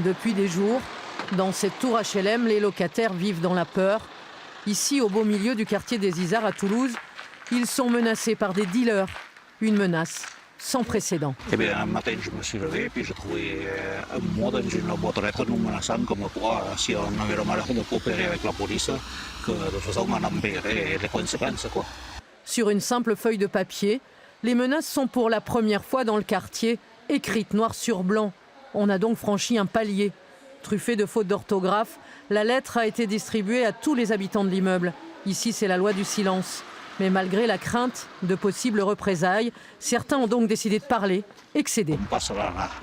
Depuis des jours, dans cette tour HLM, les locataires vivent dans la peur. Ici, au beau milieu du quartier des Isards à Toulouse, ils sont menacés par des dealers. Une menace sans précédent. Eh bien, un matin, je me suis levé et j'ai trouvé un mot dans une boîte aux lettres nous menaçant comme quoi, si on avait le malheur de coopérer avec la police, que de toute façon, on en paierait les conséquences, quoi. Sur une simple feuille de papier, les menaces sont pour la première fois dans le quartier, écrites noir sur blanc. On a donc franchi un palier. Truffée de fautes d'orthographe, la lettre a été distribuée à tous les habitants de l'immeuble. Ici, c'est la loi du silence. Mais malgré la crainte de possibles représailles, certains ont donc décidé de parler et de céder. On passe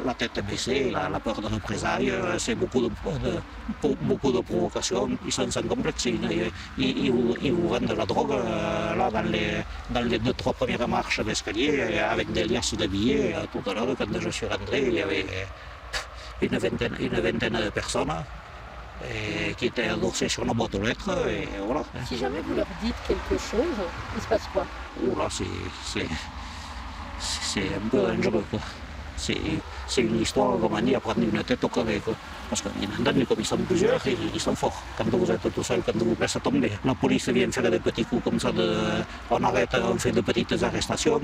la tête baissée, la peur de représailles, c'est beaucoup de provocations. Ils sont sans complexe, ils vous vendent de la drogue là, dans les 2-3 premières marches d'escalier avec des liasses de billets. Tout à l'heure, quand je suis rentré, il y avait une vingtaine de personnes qui étaient adossées sur la boîte aux lettres. Et voilà. Si jamais vous leur dites quelque chose, il se passe quoi? Oula, c'est un peu dangereux, quoi. C'est une histoire, comme on dit, à prendre une tête au carré, quoi. Parce que comme ils sont plusieurs, ils sont forts. Quand vous êtes tout seul, quand vous laissez tomber, la police vient faire des petits coups comme ça, on arrête, on fait de petites arrestations.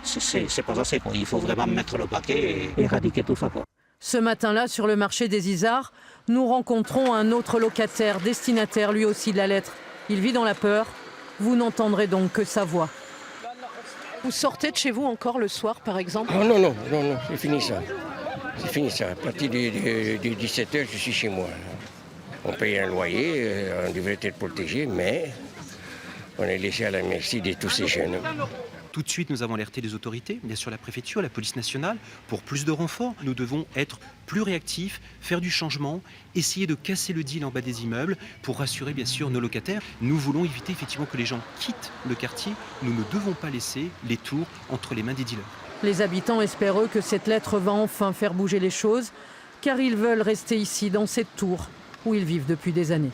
C'est pas assez, quoi. Il faut vraiment mettre le paquet et éradiquer tout ça, quoi. Ce matin-là, sur le marché des Isards, nous rencontrons un autre locataire, destinataire lui aussi de la lettre. Il vit dans la peur. Vous n'entendrez donc que sa voix. Vous sortez de chez vous encore le soir, par exemple? Non, c'est fini ça. C'est fini ça. À partir de 17h, je suis chez moi. On paye un loyer, on devrait être protégé, mais on est laissé à la merci de tous ces jeunes. Tout de suite, nous avons alerté les autorités, bien sûr la préfecture, la police nationale, pour plus de renforts. Nous devons être plus réactifs, faire du changement, essayer de casser le deal en bas des immeubles pour rassurer bien sûr nos locataires. Nous voulons éviter effectivement que les gens quittent le quartier. Nous ne devons pas laisser les tours entre les mains des dealers. Les habitants espèrent eux que cette lettre va enfin faire bouger les choses, car ils veulent rester ici, dans cette tour, où ils vivent depuis des années.